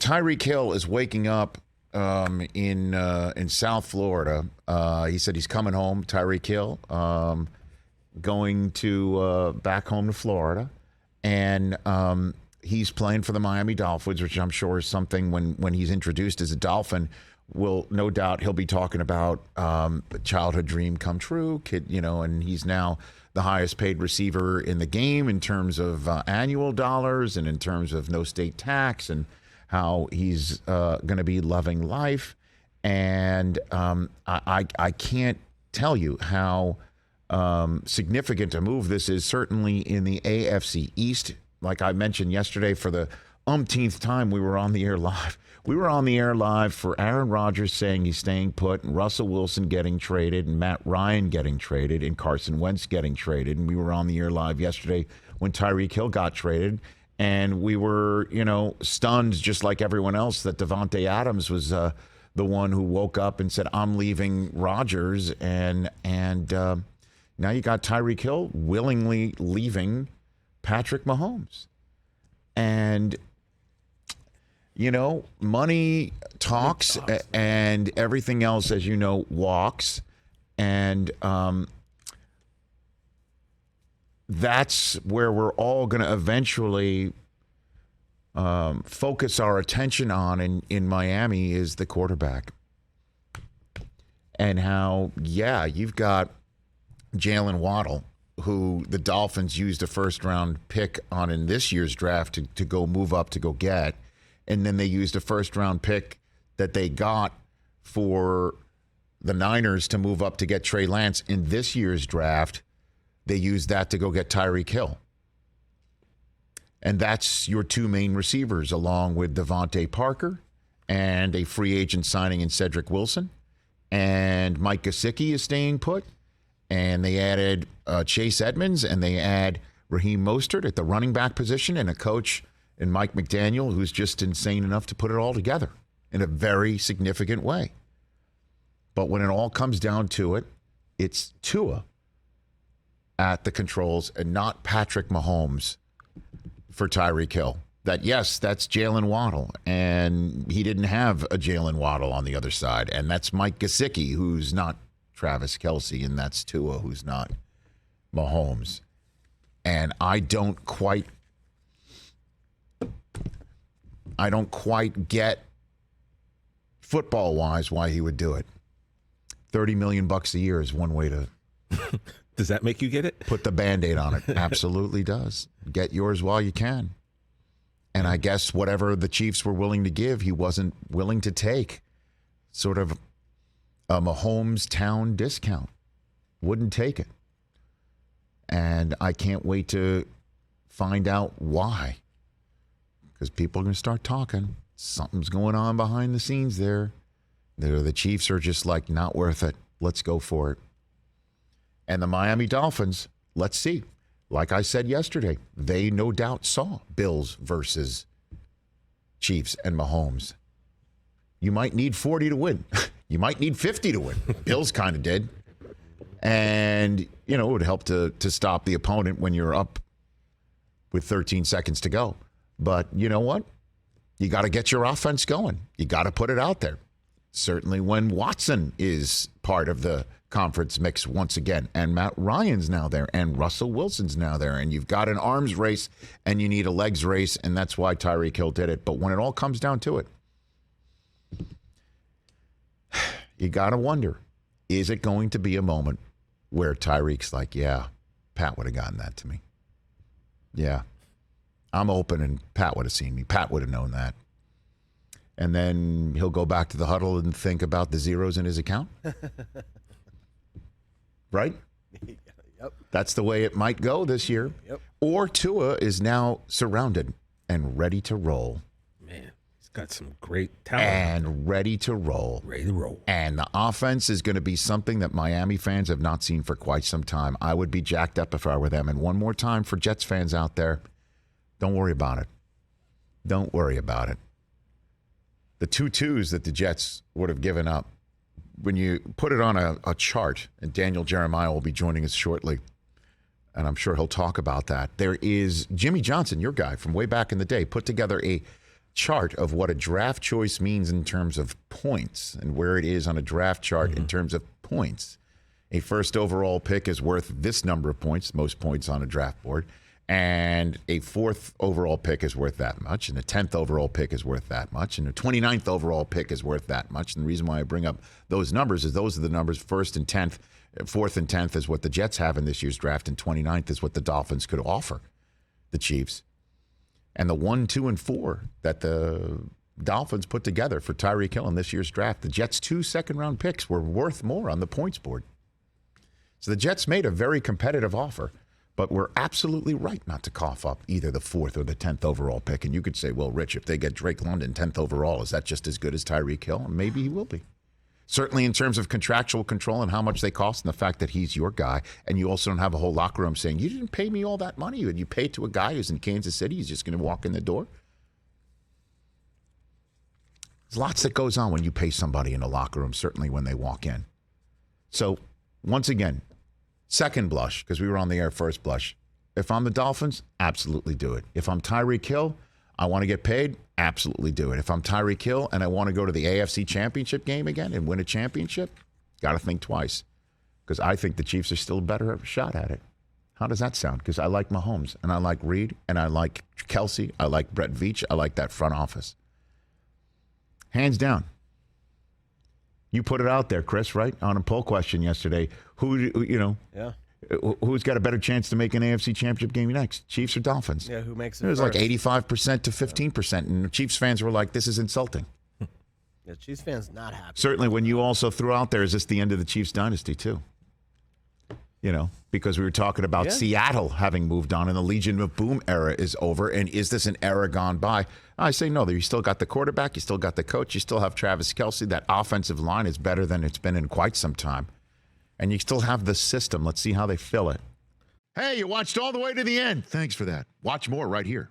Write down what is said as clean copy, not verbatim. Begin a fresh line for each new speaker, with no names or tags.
Tyreek Hill is waking up in South Florida. He said he's coming home, Tyreek Hill, going to back home to Florida. And he's playing for the Miami Dolphins, which I'm sure is something when he's introduced as a Dolphin, will no doubt he'll be talking about childhood dream come true, kid, and he's now the highest paid receiver in the game in terms of annual dollars and in terms of no state tax and how he's going to be loving life. And I can't tell you how significant a move this is, certainly in the AFC East. Like I mentioned yesterday, for the umpteenth time, we were on the air live. We were on the air live for Aaron Rodgers saying he's staying put, and Russell Wilson getting traded, and Matt Ryan getting traded, and Carson Wentz getting traded. And we were on the air live yesterday when Tyreek Hill got traded. And we were, stunned, just like everyone else, that Davante Adams was the one who woke up and said, I'm leaving Rodgers. And now you got Tyreek Hill willingly leaving Patrick Mahomes. And, money talks and everything else, as you know, walks. And that's where we're all going to eventually focus our attention on in Miami is the quarterback. And how, you've got Jalen Waddle, who the Dolphins used a first-round pick on in this year's draft to go move up to go get. And then they used a first-round pick that they got for the Niners to move up to get Trey Lance in this year's draft. They used that to go get Tyreek Hill. And that's your two main receivers, along with Devontae Parker and a free agent signing in Cedric Wilson. And Mike Gesicki is staying put. And they added Chase Edmonds, and they add Raheem Mostert at the running back position, and a coach in Mike McDaniel who's just insane enough to put it all together in a very significant way. But when it all comes down to it, it's Tua at the controls and not Patrick Mahomes for Tyreek Hill. That's Jalen Waddle, and he didn't have a Jalen Waddle on the other side. And that's Mike Gesicki, who's not Travis Kelce, and that's Tua, who's not Mahomes. And I don't quite get football-wise why he would do it. $30 million a year is one way to...
Does that make you get it?
Put the Band-Aid on it. Absolutely does. Get yours while you can. And I guess whatever the Chiefs were willing to give, he wasn't willing to take. Sort of a Mahomes town discount. Wouldn't take it. And I can't wait to find out why. Because people are going to start talking. Something's going on behind the scenes there. The Chiefs are just like, not worth it. Let's go for it. And the Miami Dolphins, let's see. Like I said yesterday, they no doubt saw Bills versus Chiefs and Mahomes. You might need 40 to win. You might need 50 to win. Bills kind of did. And, it would help to stop the opponent when you're up with 13 seconds to go. But you know what? You got to get your offense going. You got to put it out there. Certainly when Watson is part of the conference mix once again, and Matt Ryan's now there, and Russell Wilson's now there, and you've got an arms race, and you need a legs race, and that's why Tyreek Hill did it. But when it all comes down to it, you got to wonder, is it going to be a moment where Tyreek's like, yeah, Pat would have gotten that to me. Yeah, I'm open, and Pat would have seen me. Pat would have known that. And then he'll go back to the huddle and think about the zeros in his account. Right? Yep. That's the way it might go this year. Yep. Or Tua is now surrounded and ready to roll.
Man, he's got some great talent.
And ready to roll.
Ready to roll.
And the offense is going to be something that Miami fans have not seen for quite some time. I would be jacked up if I were them. And one more time for Jets fans out there, don't worry about it. Don't worry about it. The 2-2s that the Jets would have given up, when you put it on a chart, and Daniel Jeremiah will be joining us shortly, and I'm sure he'll talk about that. There is Jimmy Johnson, your guy from way back in the day, put together a chart of what a draft choice means in terms of points and where it is on a draft chart in terms of points. A first overall pick is worth this number of points, most points on a draft board, and a fourth overall pick is worth that much, and a 10th overall pick is worth that much, and a 29th overall pick is worth that much. And the reason why I bring up those numbers is those are the numbers first and 10th. Fourth and 10th is what the Jets have in this year's draft, and 29th is what the Dolphins could offer the Chiefs. And the 1, 2, and 4 that the Dolphins put together for Tyreek Hill in this year's draft, the Jets' 2 second-round picks were worth more on the points board. So the Jets made a very competitive offer, but we're absolutely right not to cough up either the 4th or the 10th overall pick. And you could say, well, Rich, if they get Drake London 10th overall, is that just as good as Tyreek Hill? And maybe he will be. Certainly in terms of contractual control and how much they cost and the fact that he's your guy, and you also don't have a whole locker room saying, you didn't pay me all that money. You pay it to a guy who's in Kansas City. He's just going to walk in the door. There's lots that goes on when you pay somebody in a locker room, certainly when they walk in. So, once again, second blush, because we were on the air first blush. If I'm the Dolphins, absolutely do it. If I'm Tyreek Hill, I want to get paid, absolutely do it. If I'm Tyreek Hill and I want to go to the AFC Championship game again and win a championship, got to think twice, because I think the Chiefs are still a better shot at it. How does that sound? Because I like Mahomes, and I like Reed, and I like Kelsey, I like Brett Veach, I like that front office. Hands down. You put it out there, Chris, right? On a poll question yesterday. Who's got a better chance to make an AFC Championship game next? Chiefs or Dolphins?
Yeah, who makes it?
It was
first?
like 85% to 15%. And the Chiefs fans were like, this is insulting.
Yeah, Chiefs fans not happy.
Certainly when you also threw out there, is this the end of the Chiefs dynasty too? Because we were talking about Seattle having moved on and the Legion of Boom era is over. And is this an era gone by? I say no. You still got the quarterback. You still got the coach. You still have Travis Kelce. That offensive line is better than it's been in quite some time. And you still have the system. Let's see how they fill it. Hey, you watched all the way to the end. Thanks for that. Watch more right here.